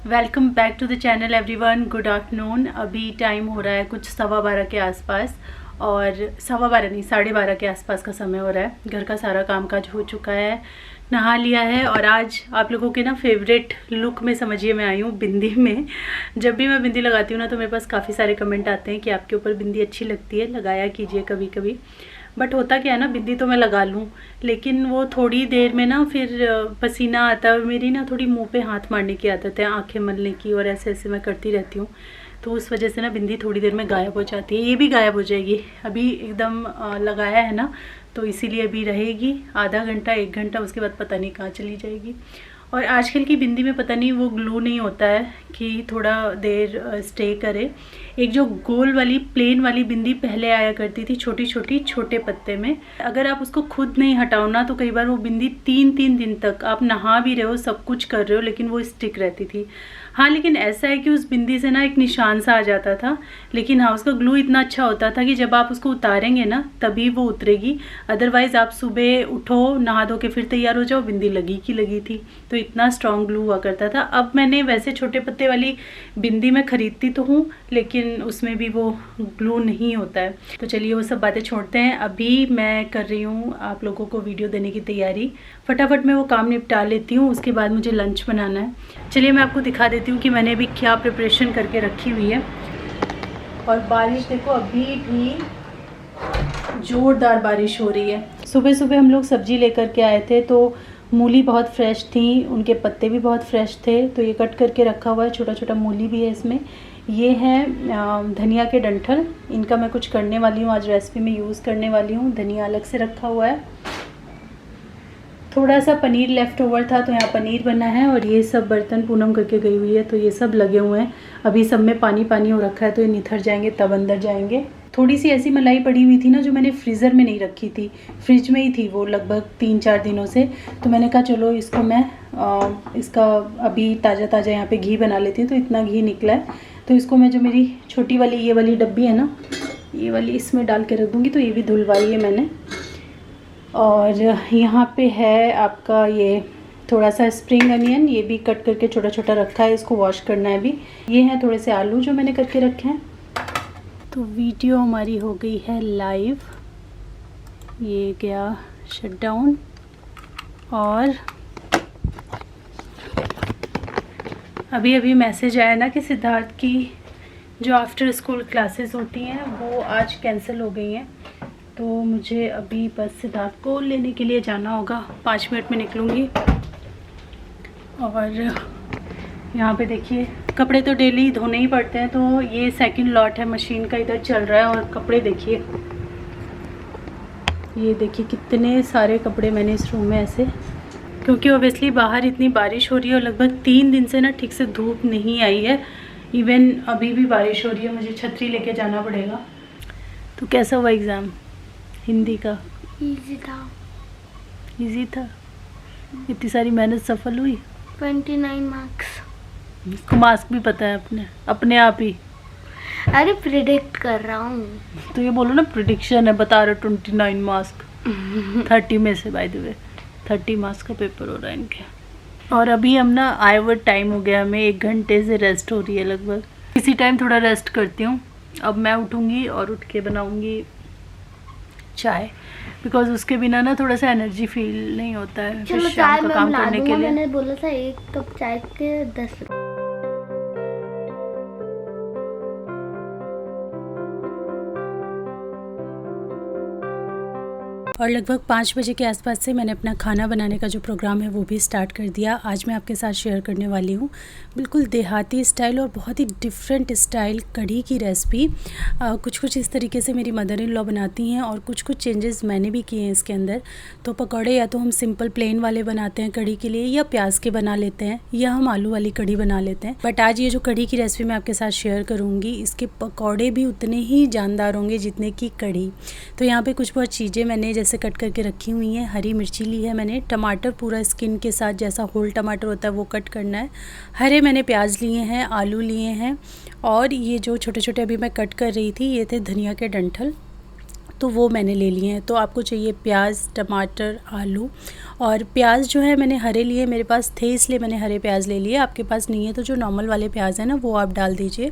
Welcome back to the channel everyone. Good afternoon. अभी time हो रहा है कुछ 12:15 के आसपास, और 12:15 नहीं 12:30 के आसपास का समय हो रहा है। घर का सारा कामकाज हो चुका है, नहा लिया है, और आज आप लोगों के ना फेवरेट लुक में समझिए मैं आई हूँ बिंदी में। जब भी मैं बिंदी लगाती हूँ ना तो मेरे पास काफ़ी सारे कमेंट आते हैं कि आपके ऊपर बिंदी अच्छी लगती है, लगाया कीजिए कभी कभी। बट होता क्या है ना, बिंदी तो मैं लगा लूँ लेकिन वो थोड़ी देर में ना फिर पसीना आता है, और मेरी ना थोड़ी मुंह पे हाथ मारने की आदत है, आंखें मलने की, और ऐसे ऐसे मैं करती रहती हूँ। तो उस वजह से ना बिंदी थोड़ी देर में गायब हो जाती है। ये भी गायब हो जाएगी, अभी एकदम लगाया है ना, तो इसीलिए अभी रहेगी आधा घंटा 1 घंटा, उसके बाद पता नहीं कहाँ चली जाएगी। और आजकल की बिंदी में पता नहीं वो ग्लू नहीं होता है कि थोड़ा देर स्टे करे। एक जो गोल वाली प्लेन वाली बिंदी पहले आया करती थी, छोटी छोटी छोटे पत्ते में, अगर आप उसको खुद नहीं हटाओ ना तो कई बार वो बिंदी 3-3 दिन तक आप नहा भी रहे हो, सब कुछ कर रहे हो, लेकिन वो स्टिक रहती थी। हाँ, लेकिन ऐसा है कि उस बिंदी से ना एक निशान सा आ जाता था, लेकिन हाँ उसका ग्लू इतना अच्छा होता था कि जब आप उसको उतारेंगे ना तभी वो उतरेगी। अदरवाइज़ आप सुबह उठो, नहा धो के फिर तैयार हो जाओ, बिंदी लगी की लगी थी। तो इतना स्ट्रॉन्ग ग्लू हुआ करता था। अब मैंने वैसे छोटे पत्ते वाली बिंदी में ख़रीदती तो हूँ, लेकिन उसमें भी वो ग्लू नहीं होता है। तो चलिए वो सब बातें छोड़ते हैं। अभी मैं कर रही हूँ आप लोगों को वीडियो देने की तैयारी। फटाफट मैं वो काम निपटा लेती हूँ, उसके बाद मुझे लंच बनाना है। चलिए मैं आपको दिखा देती हूँ कि मैंने अभी क्या प्रिपरेशन करके रखी हुई है। और बारिश देखो, अभी भी ज़ोरदार बारिश हो रही है। सुबह सुबह हम लोग सब्ज़ी लेकर के आए थे, तो मूली बहुत फ्रेश थी, उनके पत्ते भी बहुत फ्रेश थे, तो ये कट करके रखा हुआ है। छोटा छोटा मूली भी है इसमें। ये है धनिया के डंठल, इनका मैं कुछ करने वाली हूँ, आज रेसिपी में यूज़ करने वाली हूँ। धनिया अलग से रखा हुआ है। थोड़ा सा पनीर लेफ़्ट ओवर था तो यहाँ पनीर बना है, और ये सब बर्तन पूनम करके गई हुई है तो ये सब लगे हुए हैं। अभी सब में पानी पानी हो रखा है, तो ये निथर जाएंगे तब अंदर जाएंगे। थोड़ी सी ऐसी मलाई पड़ी हुई थी ना जो मैंने फ्रीज़र में नहीं रखी थी, फ्रिज में ही थी वो लगभग 3-4 दिनों से। तो मैंने कहा चलो इसको मैं इसका अभी ताज़ा ताज़ा यहाँ पे घी बना लेती हूँ। तो इतना घी निकला है, तो इसको मैं जो मेरी छोटी वाली ये वाली डब्बी है ना, ये वाली इसमें डाल के रख दूँगी। तो ये भी धुलवाई है मैंने। और यहाँ पे है आपका ये थोड़ा सा स्प्रिंग अनियन, ये भी कट करके छोटा छोटा रखा है, इसको वॉश करना है अभी। ये हैं थोड़े से आलू जो मैंने करके रखे हैं। तो वीडियो हमारी हो गई है लाइव, ये गया शट डाउन। और अभी अभी मैसेज आया ना कि सिद्धार्थ की जो आफ्टर स्कूल क्लासेस होती हैं वो आज कैंसिल हो गई हैं। तो मुझे अभी बस सिद्धार्थ को लेने के लिए जाना होगा, 5 मिनट में निकलूँगी। और यहाँ पे देखिए कपड़े तो डेली धोने ही पड़ते हैं, तो ये सेकंड लॉट है मशीन का इधर चल रहा है। और कपड़े देखिए, ये देखिए कितने सारे कपड़े मैंने इस रूम में ऐसे, क्योंकि ओबियसली बाहर इतनी बारिश हो रही है और लगभग 3 दिन से ना ठीक से धूप नहीं आई है। इवन अभी भी बारिश हो रही है, मुझे छतरी लेके जाना पड़ेगा। तो कैसा हुआ एग्ज़ाम हिंदी का? इजी था। इजी था? इतनी सारी मेहनत सफल हुई? 29 मार्क्स। इसको मार्क्स भी पता है अपने आप ही? अरे प्रिडिक्ट कर रहा हूँ। तो ये बोलो ना प्रिडिक्शन है, बता रहे 29 मार्क्स 30 में से। बाय द वे 30 मार्क्स का पेपर हो रहा है इनके। और अभी हम ना आए हुए टाइम हो गया, हमें 1 घंटे से रेस्ट हो रही है लगभग। इसी टाइम थोड़ा रेस्ट करती हूँ। अब मैं उठूँगी और उठ के बनाऊँगी चाय, बिकॉज उसके बिना ना थोड़ा सा एनर्जी फील नहीं होता है फिर शाम का काम करने के लिए। मैंने बोला था 1 कप चाय के 10 रुपये। और लगभग 5 बजे के आसपास से मैंने अपना खाना बनाने का जो प्रोग्राम है वो भी स्टार्ट कर दिया। आज मैं आपके साथ शेयर करने वाली हूँ बिल्कुल देहाती स्टाइल और बहुत ही डिफरेंट स्टाइल कढ़ी की रेसिपी। कुछ कुछ इस तरीके से मेरी मदर इन लॉ बनाती हैं, और कुछ कुछ चेंजेस मैंने भी किए हैं इसके अंदर। तो पकौड़े या तो हम सिंपल प्लेन वाले बनाते हैं कढ़ी के लिए, या प्याज के बना लेते हैं, या हम आलू वाली कढ़ी बना लेते हैं। बट आज ये जो कढ़ी की रेसिपी मैं आपके साथ शेयर करूँगी, इसके पकौड़े भी उतने ही जानदार होंगे जितने की कढ़ी। तो यहाँ पर कुछ बहुत चीज़ें मैंने जैसे कट करके रखी हुई हैं। हरी मिर्ची ली है मैंने, टमाटर पूरा स्किन के साथ जैसा होल टमाटर होता है वो कट करना है। हरे मैंने प्याज लिए हैं, आलू लिए हैं, और ये जो छोटे छोटे अभी मैं कट कर रही थी ये थे धनिया के डंठल। तो वो मैंने ले लिए हैं। तो आपको चाहिए प्याज, टमाटर, आलू, और प्याज जो है मैंने हरे लिए, मेरे पास थे इसलिए मैंने हरे प्याज ले लिए। आपके पास नहीं है तो जो नॉर्मल वाले प्याज हैं ना वो आप डाल दीजिए।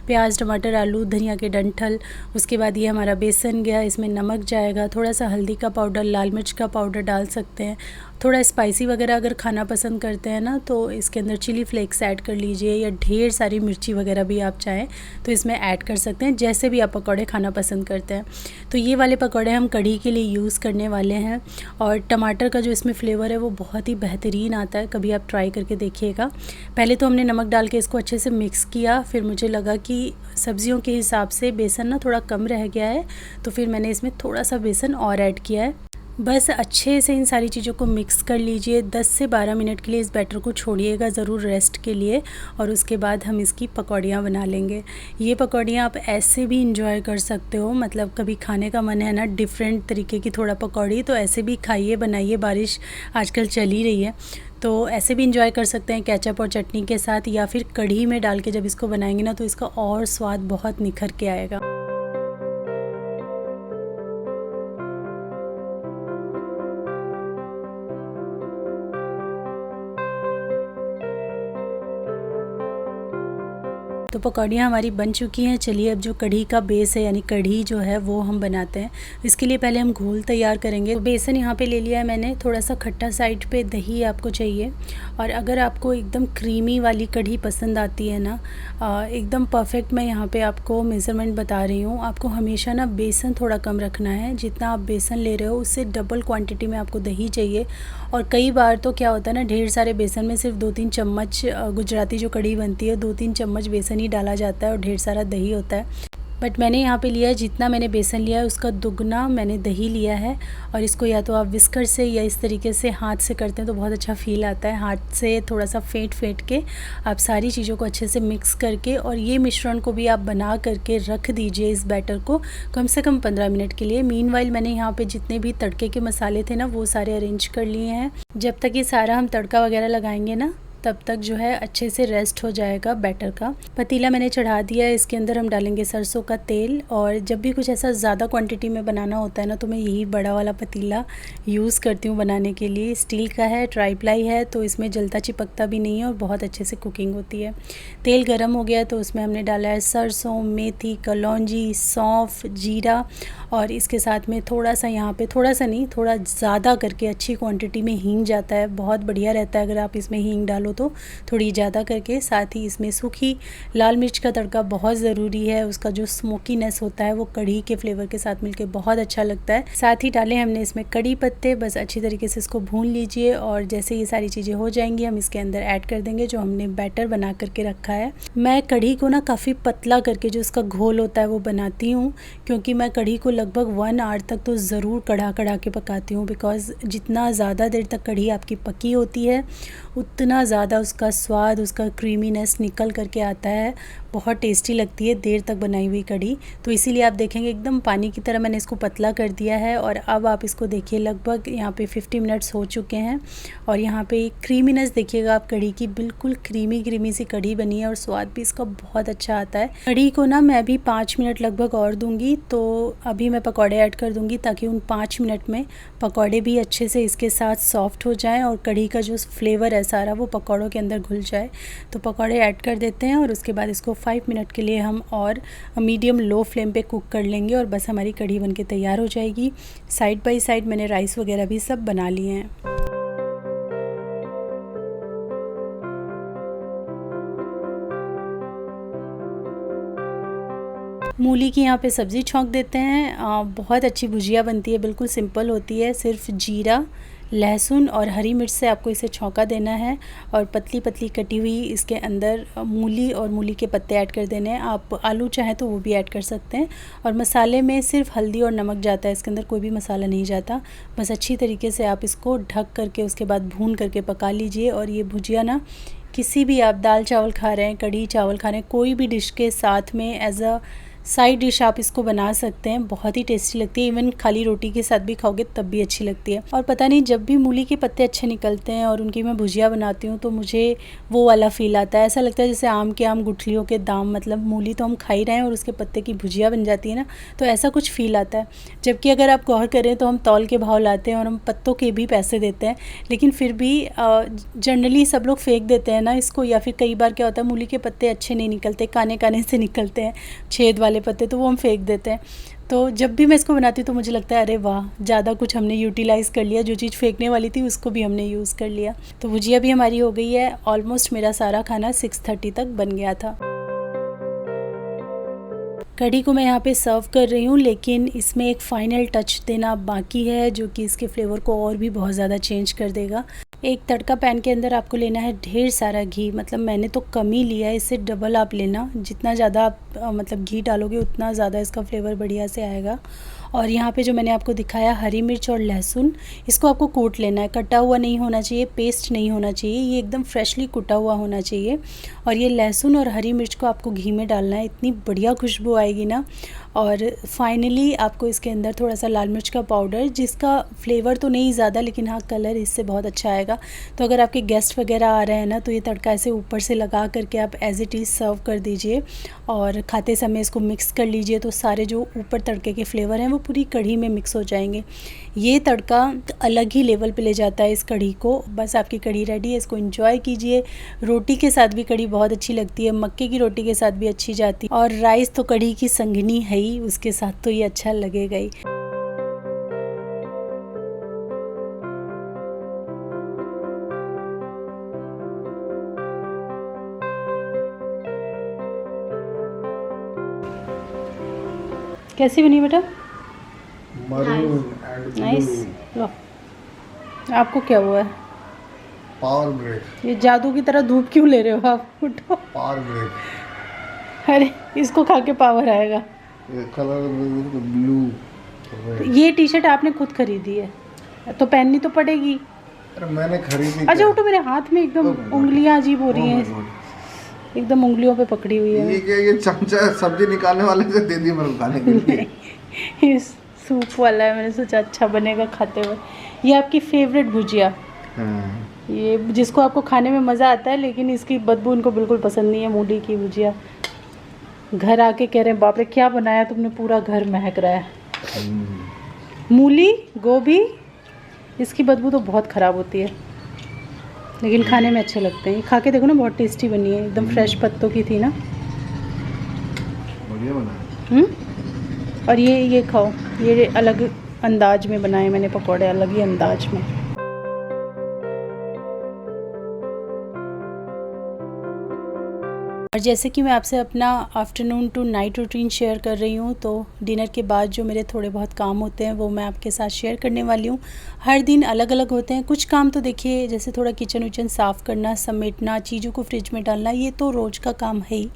प्याज, टमाटर, आलू, धनिया के डंठल, उसके बाद ये हमारा बेसन गया, इसमें नमक जाएगा, थोड़ा सा हल्दी का पाउडर, लाल मिर्च का पाउडर डाल सकते हैं। थोड़ा स्पाइसी वगैरह अगर खाना पसंद करते हैं ना तो इसके अंदर चिली फ्लेक्स ऐड कर लीजिए, या ढेर सारी मिर्ची वगैरह भी आप चाहें तो इसमें ऐड कर सकते हैं, जैसे भी आप पकौड़े खाना पसंद करते हैं। तो ये वाले पकौड़े हम कढ़ी के लिए यूज़ करने वाले हैं, और टमाटर का जो इसमें फ्लेवर है वो बहुत ही बेहतरीन आता है, कभी आप ट्राई करके देखिएगा। पहले तो हमने नमक डाल के इसको अच्छे से मिक्स किया, फिर मुझे लगा कि सब्जियों के हिसाब से बेसन ना थोड़ा कम रह गया है, तो फिर मैंने इसमें थोड़ा सा बेसन और ऐड किया है। बस अच्छे से इन सारी चीज़ों को मिक्स कर लीजिए। 10 से 12 मिनट के लिए इस बैटर को छोड़िएगा ज़रूर रेस्ट के लिए, और उसके बाद हम इसकी पकौड़ियाँ बना लेंगे। ये पकौड़ियाँ आप ऐसे भी इंजॉय कर सकते हो, मतलब कभी खाने का मन है ना डिफरेंट तरीके की थोड़ा पकौड़ी, तो ऐसे भी खाइए, बनाइए। बारिश आजकल चल ही रही है तो ऐसे भी इंजॉय कर सकते हैं केचप और चटनी के साथ, या फिर कढ़ी में डाल के जब इसको बनाएंगे ना तो इसका और स्वाद बहुत निखर के आएगा। तो पकौड़ियाँ हमारी बन चुकी हैं। चलिए अब जो कढ़ी का बेस है यानी कढ़ी जो है वो हम बनाते हैं। इसके लिए पहले हम घोल तैयार करेंगे। तो बेसन यहाँ पे ले लिया है मैंने, थोड़ा सा खट्टा साइड पे दही आपको चाहिए, और अगर आपको एकदम क्रीमी वाली कढ़ी पसंद आती है ना, एकदम परफेक्ट, मैं यहाँ पे आपको मेज़रमेंट बता रही हूँ। आपको हमेशा ना बेसन थोड़ा कम रखना है, जितना आप बेसन ले रहे हो उससे डबल क्वांटिटी में आपको दही चाहिए। और कई बार तो क्या होता है ना, ढेर सारे बेसन में सिर्फ 2-3 चम्मच, गुजराती जो कढ़ी बनती है 2-3 चम्मच बेसन ही डाला जाता है और ढेर सारा दही होता है। बट मैंने यहाँ पे लिया है, जितना मैंने बेसन लिया है उसका दुगना मैंने दही लिया है। और इसको या तो आप विस्कर से या इस तरीके से हाथ से करते हैं तो बहुत अच्छा फ़ील आता है। हाथ से थोड़ा सा फेंट के आप सारी चीज़ों को अच्छे से मिक्स करके, और ये मिश्रण को भी आप बना करके रख दीजिए इस बैटर को कम से कम 15 मिनट के लिए। मीनवाइल मैंने यहाँ पे जितने भी तड़के के मसाले थे ना वो सारे अरेंज कर लिए हैं। जब तक ये सारा हम तड़का वगैरह लगाएंगे ना तब तक जो है अच्छे से रेस्ट हो जाएगा बैटर का। पतीला मैंने चढ़ा दिया है, इसके अंदर हम डालेंगे सरसों का तेल। और जब भी कुछ ऐसा ज़्यादा क्वांटिटी में बनाना होता है ना तो मैं यही बड़ा वाला पतीला यूज़ करती हूँ बनाने के लिए। स्टील का है, ट्राई प्लाई है, तो इसमें जलता चिपकता भी नहीं है और बहुत अच्छे से कुकिंग होती है। तेल गर्म हो गया तो उसमें हमने डाला है सरसों, मेथी, कलौंजी, सौंफ, जीरा, और इसके साथ में थोड़ा सा, यहाँ पे थोड़ा सा नहीं थोड़ा ज़्यादा करके अच्छी क्वांटिटी में हींग जाता है, बहुत बढ़िया रहता है अगर आप इसमें हींग डालो तो थोड़ी ज़्यादा करके। साथ ही इसमें सूखी लाल मिर्च का तड़का बहुत ज़रूरी है, उसका जो स्मोकीनेस होता है वो कढ़ी के फ्लेवर के साथ मिलके बहुत अच्छा लगता है। साथ ही डाले हमने इसमें कड़ी पत्ते, बस अच्छी तरीके से इसको भून लीजिए। और जैसे ये सारी चीज़ें हो जाएंगी हम इसके अंदर ऐड कर देंगे जो हमने बैटर बना करके रखा है। मैं कढ़ी को ना काफ़ी पतला करके जो उसका घोल होता है वो बनाती हूँ, क्योंकि मैं कढ़ी को लगभग 1 आवर तक तो ज़रूर कढ़ा के पकाती हूँ, बिकॉज़ जितना ज़्यादा देर तक कढ़ी आपकी पकी होती है उतना ज़्यादा उसका स्वाद, उसका क्रीमीनेस निकल करके आता है। बहुत टेस्टी लगती है देर तक बनाई हुई कढ़ी। तो इसीलिए आप देखेंगे एकदम पानी की तरह मैंने इसको पतला कर दिया है। और अब आप इसको देखिए, लगभग यहाँ पे 50 मिनट्स हो चुके हैं, और यहाँ पे क्रीमीनेस देखिएगा आप कढ़ी की, बिल्कुल क्रीमी सी कढ़ी बनी है और स्वाद भी इसका बहुत अच्छा आता है। कढ़ी को ना मैं अभी 5 मिनट लगभग और दूंगी, तो अभी मैं पकौड़े ऐड कर दूंगी ताकि उन 5 मिनट में पकौड़े भी अच्छे से इसके साथ सॉफ्ट हो जाएं और कढ़ी का जो फ्लेवर है सारा वो पकौड़ों के अंदर घुल जाए। तो पकौड़े ऐड कर देते हैं और उसके बाद इसको 5 मिनट के लिए हम और मीडियम लो फ्लेम पे कुक कर लेंगे, और बस हमारी कढ़ी बनके तैयार हो जाएगी। साइड बाय साइड मैंने राइस वगैरह भी सब बना लिए हैं। मूली की यहाँ पे सब्ज़ी छौंक देते हैं। बहुत अच्छी भुजिया बनती है, बिल्कुल सिंपल होती है। सिर्फ जीरा, लहसुन और हरी मिर्च से आपको इसे छौंका देना है, और पतली पतली कटी हुई इसके अंदर मूली और मूली के पत्ते ऐड कर देने हैं। आप आलू चाहें तो वो भी ऐड कर सकते हैं। और मसाले में सिर्फ हल्दी और नमक जाता है, इसके अंदर कोई भी मसाला नहीं जाता। बस अच्छी तरीके से आप इसको ढक करके उसके बाद भून करके पका लीजिए। और ये भुजिया ना किसी भी, आप दाल चावल खा रहे हैं, कढ़ी चावल खा रहे हैं, कोई भी डिश के साथ में एज अ साइड डिश आप इसको बना सकते हैं, बहुत ही टेस्टी लगती है। इवन खाली रोटी के साथ भी खाओगे तब भी अच्छी लगती है। और पता नहीं जब भी मूली के पत्ते अच्छे निकलते हैं और उनकी मैं भुजिया बनाती हूँ तो मुझे वो वाला फ़ील आता है। ऐसा लगता है जैसे आम के आम गुठलियों के दाम, मतलब मूली तो हम खा ही रहे हैं और उसके पत्ते की भुजिया बन जाती है ना, तो ऐसा कुछ फ़ील आता है। जबकि अगर आप गौर करें तो हम तौल के भाव लाते हैं और हम पत्तों के भी पैसे देते हैं, लेकिन फिर भी जनरली सब लोग फेंक देते हैं ना इसको। या फिर कई बार क्या होता है, मूली के पत्ते अच्छे नहीं निकलते, काने काने से निकलते हैं छेद वाले पत्ते, तो वो हम फेंक देते हैं। तो जब भी मैं इसको बनाती हूँ तो मुझे लगता है अरे वाह, ज़्यादा कुछ हमने यूटिलाइज़ कर लिया, जो चीज़ फेंकने वाली थी उसको भी हमने यूज़ कर लिया। तो भुजिया भी हमारी हो गई है। ऑलमोस्ट मेरा सारा खाना 6:30 तक बन गया था। कढ़ी को मैं यहाँ पे सर्व कर रही हूँ, लेकिन इसमें एक फ़ाइनल टच देना बाकी है जो कि इसके फ्लेवर को और भी बहुत ज़्यादा चेंज कर देगा। एक तड़का पैन के अंदर आपको लेना है ढेर सारा घी, मतलब मैंने तो कम ही लिया है, इससे डबल आप लेना। जितना ज़्यादा आप मतलब घी डालोगे उतना ज़्यादा इसका फ्लेवर बढ़िया से आएगा। और यहाँ पे जो मैंने आपको दिखाया हरी मिर्च और लहसुन, इसको आपको कूट लेना है। कटा हुआ नहीं होना चाहिए, पेस्ट नहीं होना चाहिए, ये एकदम फ्रेशली कुटा हुआ होना चाहिए। और ये लहसुन और हरी मिर्च को आपको घी में डालना है, इतनी बढ़िया खुशबू आएगी ना। और फाइनली आपको इसके अंदर थोड़ा सा लाल मिर्च का पाउडर, जिसका फ्लेवर तो नहीं ज़्यादा लेकिन हाँ कलर इससे बहुत अच्छा आएगा। तो अगर आपके गेस्ट वगैरह आ रहे हैं ना, तो ये तड़का ऐसे ऊपर से लगा करके आप एज़ इट इज़ सर्व कर दीजिए और खाते समय इसको मिक्स कर लीजिए, तो सारे जो ऊपर तड़के के फ्लेवर हैं वो पूरी कढ़ी में मिक्स हो जाएंगे। ये तड़का अलग ही लेवल पे ले जाता है इस कढ़ी को। बस आपकी कढ़ी रेडी है, इसको एंजॉय कीजिए। रोटी के साथ भी कढ़ी बहुत अच्छी लगती है, मक्के की रोटी के साथ भी अच्छी जाती है, और राइस तो कढ़ी की संगनी है ही, उसके साथ तो ये अच्छा लगेगा ही। कैसी बनी बेटा? नाइस। लो, आपको क्या हुआ है? Power break. ये जादू की तरह धूप क्यों ले रहे हो आप? उठो। Power break. अरे इसको खा के पावर आएगा। ये कलर ब्लू। ये टी शर्ट आपने खुद खरीदी है तो पहननी तो पड़ेगी। अरे मैंने खरीदी। अच्छा उठो, मेरे हाथ में एकदम उंगलियां अजीब हो रही हैं, एकदम उंगलियों पे पकड़ी हुई है। ये क्या, ये चमचा सब्जी निकालने वाले से दे दी मेरे को खाने के लिए। ये सूप वाला है, मैंने सोचा अच्छा बनेगा खाते हुए। ये आपकी फेवरेट भुजिया, ये जिसको आपको खाने में मज़ा आता है, लेकिन इसकी बदबू इनको बिल्कुल पसंद नहीं है। मूली की भुजिया घर आके कह रहे हैं बाप रे क्या बनाया तुमने, पूरा घर महक रहा है। मूली गोभी, इसकी बदबू तो बहुत ख़राब होती है लेकिन खाने में अच्छे लगते हैं। खा के देखो ना, बहुत टेस्टी बनी है, एकदम फ्रेश पत्तों की थी ना, बढ़िया बना। और ये खाओ, ये अलग अंदाज में बनाए मैंने पकौड़े, अलग ही अंदाज में। और जैसे कि मैं आपसे अपना afternoon to night routine share कर रही हूँ, तो डिनर के बाद जो मेरे थोड़े बहुत काम होते हैं वो मैं आपके साथ शेयर करने वाली हूँ। हर दिन अलग अलग होते हैं। कुछ काम तो देखिए, जैसे थोड़ा किचन विचन साफ़ करना, समेटना, चीज़ों को फ्रिज में डालना, ये तो रोज़ का काम है ही।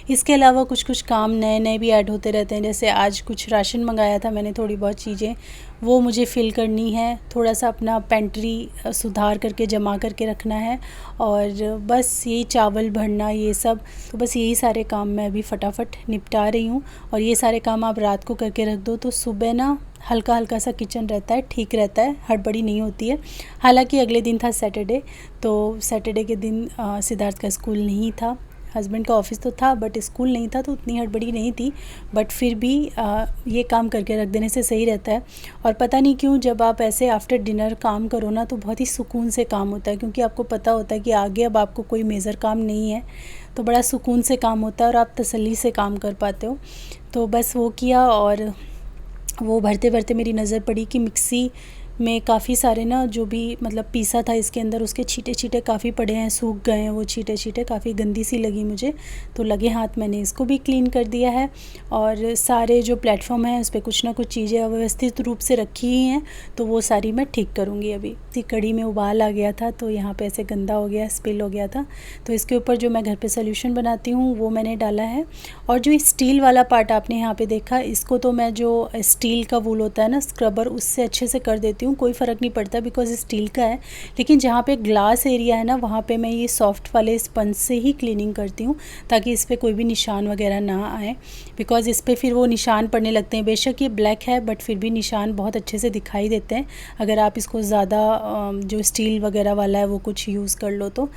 इसके अलावा कुछ कुछ काम नए नए भी ऐड होते रहते हैं। जैसे आज कुछ राशन मंगाया था मैंने, थोड़ी बहुत चीज़ें वो मुझे फ़िल करनी है, थोड़ा सा अपना पेंट्री सुधार करके जमा करके रखना है, और बस यही चावल भरना, ये सब। तो बस यही सारे काम मैं अभी फटाफट निपटा रही हूँ। और ये सारे काम आप रात को करके रख दो तो सुबह ना हल्का हल्का सा किचन रहता है, ठीक रहता है, हड़बड़ी नहीं होती है। हालांकि अगले दिन था सैटरडे, तो सैटरडे के दिन सिद्धार्थ का स्कूल नहीं था, हस्बैंड का ऑफिस तो था बट स्कूल नहीं था, तो उतनी हड़बड़ी नहीं थी। बट फिर भी ये काम करके रख देने से सही रहता है। और पता नहीं क्यों जब आप ऐसे आफ्टर डिनर काम करो ना, तो बहुत ही सुकून से काम होता है, क्योंकि आपको पता होता है कि आगे अब आपको कोई मेजर काम नहीं है, तो बड़ा सुकून से काम होता है और आप तसल्ली से काम कर पाते हो। तो बस वो किया, और वो भरते भरते मेरी नज़र पड़ी कि मिक्सी में काफ़ी सारे ना जो भी मतलब पीसा था इसके अंदर, उसके छींटे छींटे काफ़ी पड़े हैं, सूख गए हैं वो छींटे छींटे, काफ़ी गंदी सी लगी मुझे। तो लगे हाथ मैंने इसको भी क्लीन कर दिया है। और सारे जो प्लेटफॉर्म हैं उस पर कुछ ना कुछ चीज़ें अव्यवस्थित रूप से रखी ही हैं, तो वो सारी मैं ठीक करूँगी। अभी कढ़ी में उबाल आ गया था तो यहाँ पे ऐसे गंदा हो गया, स्पिल हो गया था, तो इसके ऊपर जो मैं घर पे सोल्यूशन बनाती हूँ वो मैंने डाला है। और जो स्टील वाला पार्ट आपने यहाँ पे देखा, इसको तो मैं जो स्टील का वूल होता है ना स्क्रबर, उससे अच्छे से कर देती हूँ। हूँ, कोई फ़र्क नहीं पड़ता बिकॉज़ स्टील का है। लेकिन जहाँ पे ग्लास एरिया है ना, वहाँ पे मैं ये सॉफ्ट वाले स्पंज से ही क्लीनिंग करती हूँ ताकि इस पर कोई भी निशान वगैरह ना आए, बिकॉज़ इस पर फिर वो निशान पड़ने लगते हैं। बेशक ये ब्लैक है बट फिर भी निशान बहुत अच्छे से दिखाई देते हैं अगर आप इसको ज़्यादा जो स्टील वगैरह वाला है वो कुछ यूज़ कर लो तो।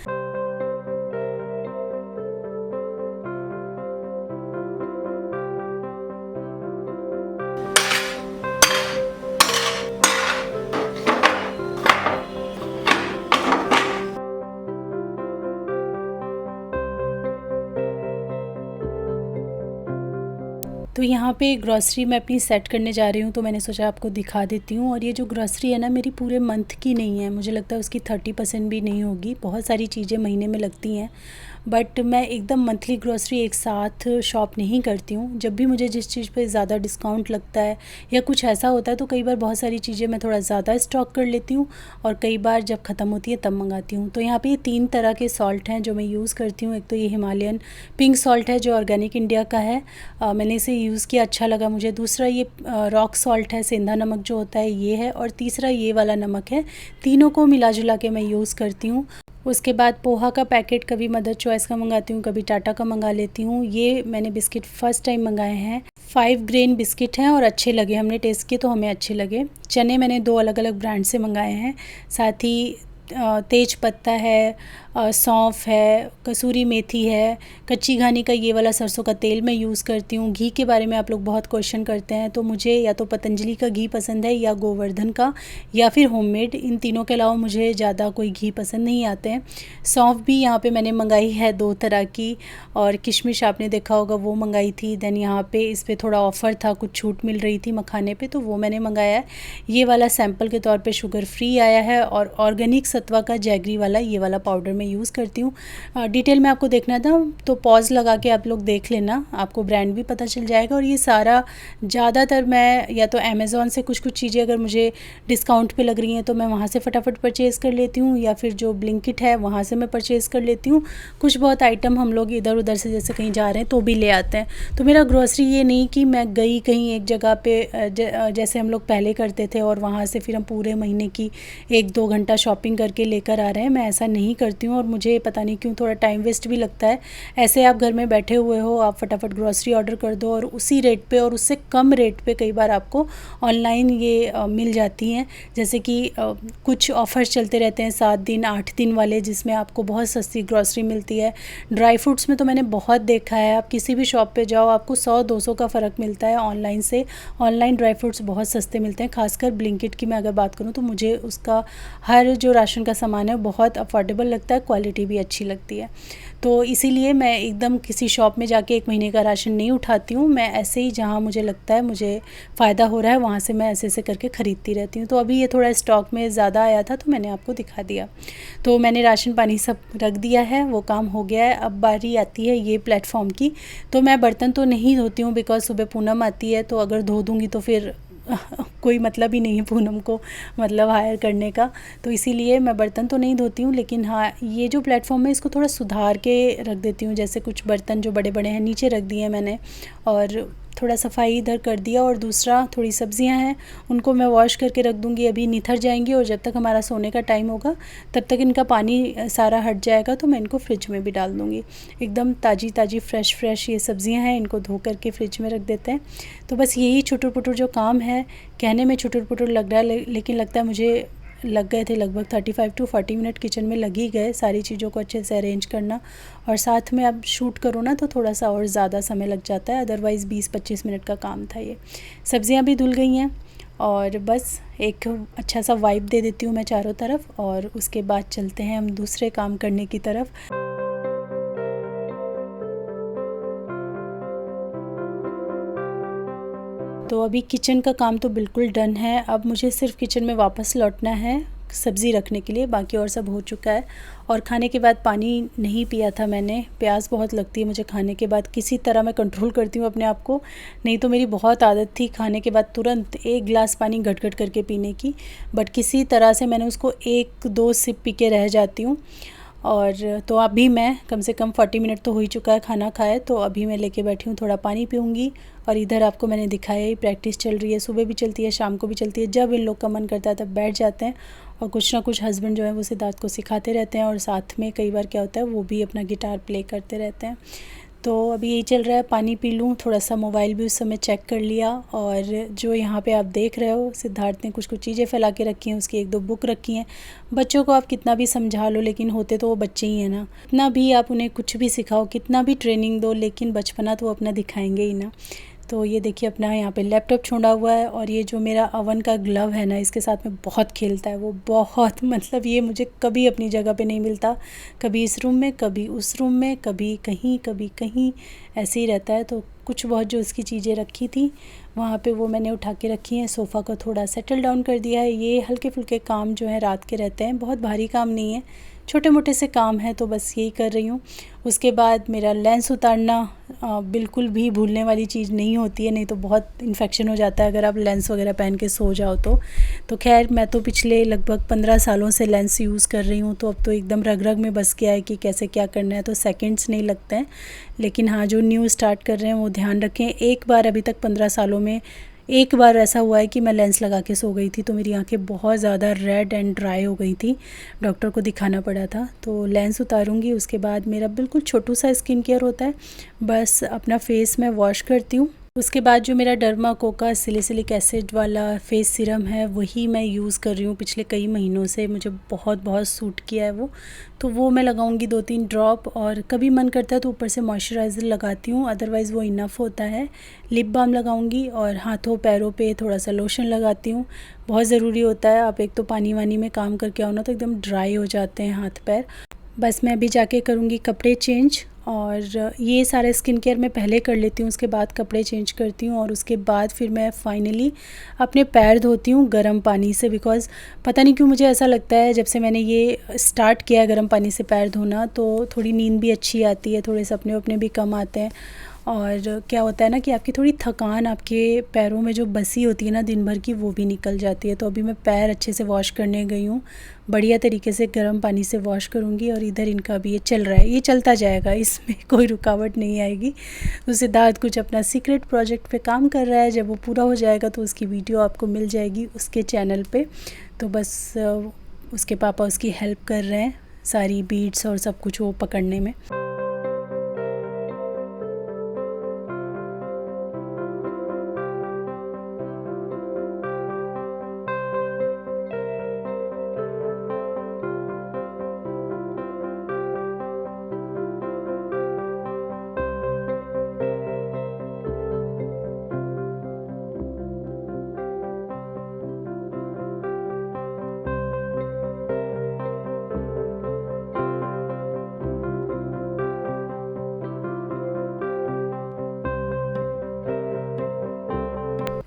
तो यहाँ पे ग्रॉसरी मैं अपनी सेट करने जा रही हूँ, तो मैंने सोचा आपको दिखा देती हूँ। और ये जो ग्रॉसरी है ना, मेरी पूरे मंथ की नहीं है, मुझे लगता है उसकी 30% भी नहीं होगी। बहुत सारी चीज़ें महीने में लगती हैं बट मैं एकदम मंथली ग्रॉसरी एक साथ शॉप नहीं करती हूँ। जब भी मुझे जिस चीज़ पे ज़्यादा डिस्काउंट लगता है या कुछ ऐसा होता है तो कई बार बहुत सारी चीज़ें मैं थोड़ा ज़्यादा स्टॉक कर लेती हूँ और कई बार जब ख़त्म होती है तब मंगाती हूँ। तो यहाँ पे ये 3 तरह के सॉल्ट हैं जो मैं यूज़ करती हूँ। एक तो ये हिमालयन पिंक सॉल्ट है जो ऑर्गेनिक इंडिया का है, मैंने इसे यूज़ किया, अच्छा लगा मुझे। दूसरा ये रॉक सॉल्ट है, सेंधा नमक जो होता है ये है, और तीसरा ये वाला नमक है। तीनों को मिला जुला के मैं यूज़ करती हूँ। उसके बाद पोहा का पैकेट कभी मदर चॉइस का मंगाती हूँ, कभी टाटा का मंगा लेती हूँ। ये मैंने बिस्किट फ़र्स्ट टाइम मंगाए हैं, 5 ग्रेन बिस्किट हैं और अच्छे लगे, हमने टेस्ट किए तो हमें अच्छे लगे। चने मैंने 2 अलग अलग ब्रांड से मंगाए हैं, साथ ही तेज पत्ता है, सौंफ है, कसूरी मेथी है, कच्ची घानी का ये वाला सरसों का तेल मैं यूज़ करती हूँ। घी के बारे में आप लोग बहुत क्वेश्चन करते हैं, तो मुझे या तो पतंजलि का घी पसंद है या गोवर्धन का या फिर होममेड, इन तीनों के अलावा मुझे ज़्यादा कोई घी पसंद नहीं आते हैं। सौंफ भी यहाँ पे मैंने मंगाई है 2 तरह की, और किशमिश आपने देखा होगा वो मंगाई थी। देन यहाँ पे इस पर थोड़ा ऑफ़र था, कुछ छूट मिल रही थी मखाने पे, तो वो मैंने मंगाया है। ये वाला सैम्पल के तौर पे शुगर फ्री आया है, और ऑर्गेनिक सत्वा का जैगरी वाला ये वाला पाउडर मैं यूज़ करती हूँ। डिटेल में आपको देखना था तो पॉज लगा के आप लोग देख लेना, आपको ब्रांड भी पता चल जाएगा। और ये सारा ज़्यादातर मैं या तो अमेज़ॉन से कुछ चीज़ें अगर मुझे डिस्काउंट पे लग रही हैं तो मैं वहाँ से फटाफट परचेज़ कर लेती हूँ, या फिर जो ब्लिंकिट है वहाँ से मैं परचेज़ कर लेती हूँ। कुछ बहुत आइटम हम लोग इधर उधर से जैसे कहीं जा रहे हैं तो भी ले आते हैं। तो मेरा ग्रॉसरी ये नहीं कि मैं गई कहीं एक जगह पे जैसे हम लोग पहले करते थे और वहाँ से फिर हम पूरे महीने की 1-2 घंटा शॉपिंग करके लेकर आ रहे हैं, मैं ऐसा नहीं करती हूँ। और मुझे पता नहीं क्यों थोड़ा टाइम वेस्ट भी लगता है। ऐसे आप घर में बैठे हुए हो, आप फटाफट ग्रॉसरी ऑर्डर कर दो और उसी रेट पे और उससे कम रेट पे कई बार आपको ऑनलाइन ये मिल जाती हैं। जैसे कि कुछ ऑफ़र्स चलते रहते हैं 7 दिन 8 दिन वाले, जिसमें आपको बहुत सस्ती ग्रॉसरी मिलती है। ड्राई फ्रूट्स में तो मैंने बहुत देखा है, आप किसी भी शॉप पे जाओ आपको 100-200 का फ़र्क मिलता है ऑनलाइन से। ऑनलाइन ड्राई फ्रूट्स बहुत सस्ते मिलते हैं, खासकर ब्लिंकिट की मैं अगर बात करूँ तो मुझे उसका हर जो राशन का सामान है बहुत अफोर्डेबल लगता है, क्वालिटी भी अच्छी लगती है। तो इसीलिए मैं एकदम किसी शॉप में जाके 1 महीने का राशन नहीं उठाती हूँ, मैं ऐसे ही जहाँ मुझे लगता है मुझे फ़ायदा हो रहा है वहाँ से मैं ऐसे करके ख़रीदती रहती हूँ। तो अभी ये थोड़ा स्टॉक में ज़्यादा आया था तो मैंने आपको दिखा दिया। तो मैंने राशन पानी सब रख दिया है, वो काम हो गया है। अब बारी आती है ये प्लेटफॉर्म की। तो मैं बर्तन तो नहीं धोती हूँ बिकॉज़ सुबह पूनम आती है, तो अगर धो दूँगी तो फिर कोई मतलब ही नहीं है पूनम को मतलब हायर करने का, तो इसीलिए मैं बर्तन तो नहीं धोती हूँ। लेकिन हाँ, ये जो प्लेटफॉर्म है इसको थोड़ा सुधार के रख देती हूँ। जैसे कुछ बर्तन जो बड़े बड़े हैं नीचे रख दिए मैंने और थोड़ा सफाई इधर कर दिया, और दूसरा थोड़ी सब्जियां हैं उनको मैं वॉश करके रख दूँगी, अभी निथर जाएंगी और जब तक हमारा सोने का टाइम होगा तब तक इनका पानी सारा हट जाएगा तो मैं इनको फ्रिज में भी डाल दूँगी। एकदम ताज़ी ताज़ी फ्रेश ये सब्जियां हैं, इनको धो करके फ्रिज में रख देते हैं। तो बस यही छुटुर पुटुर जो काम है, कहने में छुटुर पुटुर लग रहा है लेकिन लगता है मुझे लग गए थे लगभग 35 to 40 मिनट किचन में लग ही गए सारी चीज़ों को अच्छे से अरेंज करना। और साथ में अब शूट करो ना तो थोड़ा सा और ज़्यादा समय लग जाता है, अदरवाइज़ 20-25 मिनट का काम था ये। सब्जियां भी धुल गई हैं और बस एक अच्छा सा वाइब दे देती हूँ मैं चारों तरफ, और उसके बाद चलते हैं हम दूसरे काम करने की तरफ। तो अभी किचन का काम तो बिल्कुल डन है, अब मुझे सिर्फ किचन में वापस लौटना है सब्ज़ी रखने के लिए, बाकी और सब हो चुका है। और खाने के बाद पानी नहीं पिया था मैंने, प्यास बहुत लगती है मुझे खाने के बाद, किसी तरह मैं कंट्रोल करती हूँ अपने आप को, नहीं तो मेरी बहुत आदत थी खाने के बाद तुरंत 1 गिलास पानी घट करके पीने की, बट किसी तरह से मैंने उसको 1-2 सिप पी के रह जाती हूँ। और तो अभी मैं कम से कम 40 मिनट तो हो ही चुका है खाना खाए, तो अभी मैं लेके बैठी हूँ, थोड़ा पानी पीऊँगी। और इधर आपको मैंने दिखाया ही प्रैक्टिस चल रही है, सुबह भी चलती है शाम को भी चलती है। जब इन लोग का मन करता है तब बैठ जाते हैं, और कुछ ना कुछ हस्बैंड जो है वो सिद्धार्थ को सिखाते रहते हैं, और साथ में कई बार क्या होता है वो भी अपना गिटार प्ले करते रहते हैं। तो अभी यही चल रहा है, पानी पी लूँ, थोड़ा सा मोबाइल भी उस समय चेक कर लिया। और जो यहाँ पे आप देख रहे हो सिद्धार्थ ने कुछ कुछ चीज़ें फैला के रखी हैं, उसकी 1-2 बुक रखी हैं। बच्चों को आप कितना भी समझा लो, लेकिन होते तो वो बच्चे ही हैं ना। कितना भी आप उन्हें कुछ भी सिखाओ, कितना भी ट्रेनिंग दो, लेकिन बचपना तो वो अपना दिखाएंगे ही ना। तो ये देखिए अपना यहाँ पे लैपटॉप छोड़ा हुआ है, और ये जो मेरा अवन का ग्लव है ना, इसके साथ में बहुत खेलता है वो, बहुत मतलब ये मुझे कभी अपनी जगह पे नहीं मिलता, कभी इस रूम में, कभी उस रूम में, कभी कहीं ऐसे ही रहता है। तो कुछ बहुत जो इसकी चीज़ें रखी थी वहाँ पे वो मैंने उठा के रखी हैं, सोफ़ा को थोड़ा सेटल डाउन कर दिया है। ये हल्के फुल्के काम जो है रात के रहते हैं, बहुत भारी काम नहीं है, छोटे मोटे से काम है, तो बस यही कर रही हूँ। उसके बाद मेरा लेंस उतारना बिल्कुल भी भूलने वाली चीज़ नहीं होती है, नहीं तो बहुत इन्फेक्शन हो जाता है अगर आप लेंस वगैरह पहन के सो जाओ तो खैर मैं तो पिछले लगभग 15 सालों से लेंस यूज़ कर रही हूँ, तो अब तो एकदम रग रग में बस गया है कि कैसे क्या करना है, तो सेकंड्स नहीं लगते हैं। लेकिन हाँ, जो न्यू स्टार्ट कर रहे हैं वो ध्यान रखें। एक बार अभी तक 15 सालों में एक बार ऐसा हुआ है कि मैं लेंस लगा के सो गई थी, तो मेरी आंखें बहुत ज़्यादा रेड एंड ड्राई हो गई थी, डॉक्टर को दिखाना पड़ा था। तो लेंस उतारूंगी, उसके बाद मेरा बिल्कुल छोटू सा स्किन केयर होता है, बस अपना फेस मैं वॉश करती हूँ। उसके बाद जो मेरा डर्माकोका सिलिसिलिक एसिड वाला फेस सीरम है वही मैं यूज़ कर रही हूँ पिछले कई महीनों से, मुझे बहुत सूट किया है वो, तो वो मैं लगाऊंगी 2-3 ड्रॉप, और कभी मन करता है तो ऊपर से मॉइस्चराइज़र लगाती हूँ, अदरवाइज़ वो इनफ होता है। लिप बाम लगाऊंगी और हाथों पैरों पे थोड़ा सा लोशन लगाती हूँ, बहुत ज़रूरी होता है। आप एक तो पानी वानी में काम करके आओ ना तो एकदम ड्राई हो जाते हैं हाथ पैर। बस मैं अभी जाके करूँगी कपड़े चेंज, और ये सारा स्किन केयर मैं पहले कर लेती हूँ, उसके बाद कपड़े चेंज करती हूँ, और उसके बाद फिर मैं फाइनली अपने पैर धोती हूँ गर्म पानी से। बिकॉज़ पता नहीं क्यों मुझे ऐसा लगता है जब से मैंने ये स्टार्ट किया गर्म पानी से पैर धोना, तो थोड़ी नींद भी अच्छी आती है, थोड़े सपने वपने भी कम आते हैं, और क्या होता है ना कि आपकी थोड़ी थकान आपके पैरों में जो बसी होती है ना दिन भर की, वो भी निकल जाती है। तो अभी मैं पैर अच्छे से वॉश करने गई हूँ, बढ़िया तरीके से गर्म पानी से वॉश करूँगी, और इधर इनका भी ये चल रहा है, ये चलता जाएगा, इसमें कोई रुकावट नहीं आएगी। तो सिद्धार्थ कुछ अपना सीक्रेट प्रोजेक्ट पे काम कर रहा है, जब वो पूरा हो जाएगा तो उसकी वीडियो आपको मिल जाएगी उसके चैनल पे। तो बस उसके पापा उसकी हेल्प कर रहे हैं सारी बीड्स और सब कुछ वो पकड़ने में।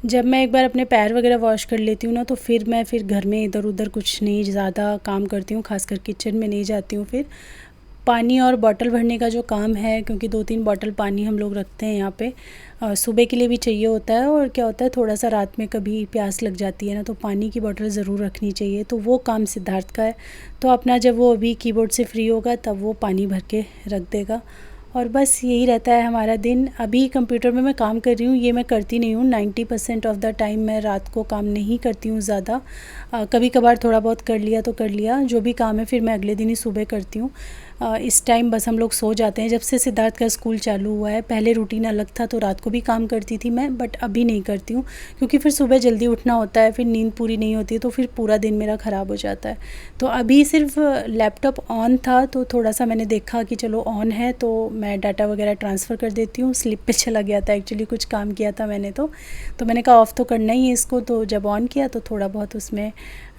जब मैं एक बार अपने पैर वगैरह वॉश कर लेती हूँ ना, तो फिर मैं घर में इधर उधर कुछ नहीं ज़्यादा काम करती हूँ, खासकर किचन में नहीं जाती हूँ। फिर पानी और बॉटल भरने का जो काम है, क्योंकि 2-3 बॉटल पानी हम लोग रखते हैं यहाँ पे, सुबह के लिए भी चाहिए होता है, और क्या होता है थोड़ा सा रात में कभी प्यास लग जाती है ना, तो पानी की बॉटल ज़रूर रखनी चाहिए। तो वो काम सिद्धार्थ का है, तो अपना जब वो अभी कीबोर्ड से फ्री होगा तब वो पानी भर के रख देगा, और बस यही रहता है हमारा दिन। अभी कंप्यूटर में मैं काम कर रही हूँ, ये मैं करती नहीं हूँ, 90% ऑफ़ द टाइम मैं रात को काम नहीं करती हूँ ज़्यादा, कभी कभार थोड़ा बहुत कर लिया तो कर लिया, जो भी काम है फिर मैं अगले दिन ही सुबह करती हूँ। इस टाइम बस हम लोग सो जाते हैं। जब से सिद्धार्थ का स्कूल चालू हुआ है, पहले रूटीन अलग था, तो रात को भी काम करती थी मैं, बट अभी नहीं करती हूँ, क्योंकि फिर सुबह जल्दी उठना होता है, फिर नींद पूरी नहीं होती है, तो फिर पूरा दिन मेरा ख़राब हो जाता है। तो अभी सिर्फ लैपटॉप ऑन था, तो थोड़ा सा मैंने देखा कि चलो ऑन है तो मैं डाटा वगैरह ट्रांसफ़र कर देती हूँ। स्लिप पे चला गया था एक्चुअली, कुछ काम किया था मैंने, तो मैंने कहा ऑफ़ तो करना ही है इसको। तो जब ऑन किया तो थोड़ा बहुत उसमें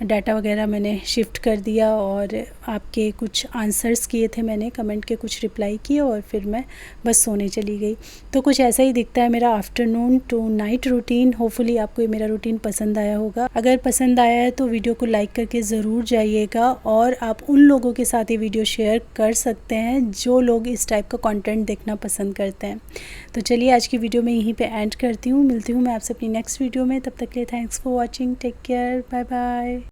डाटा वगैरह मैंने शिफ्ट कर दिया, और आपके कुछ आंसर्स किए थे मैंने, कमेंट के कुछ रिप्लाई किए, और फिर मैं बस सोने चली गई। तो कुछ ऐसा ही दिखता है मेरा afternoon to night routine. Hopefully आपको ये मेरा रूटीन पसंद आया होगा। अगर पसंद आया है तो वीडियो को लाइक करके ज़रूर जाइएगा, और आप उन लोगों के साथ ये वीडियो शेयर कर सकते हैं जो लोग इस टाइप का कंटेंट देखना पसंद करते हैं। तो चलिए आज की वीडियो में यहीं पे एंड करती हूँ, मिलती हूँ मैं आपसे अपनी नेक्स्ट वीडियो में। तब तक के लिए thanks for watching, take care, bye bye.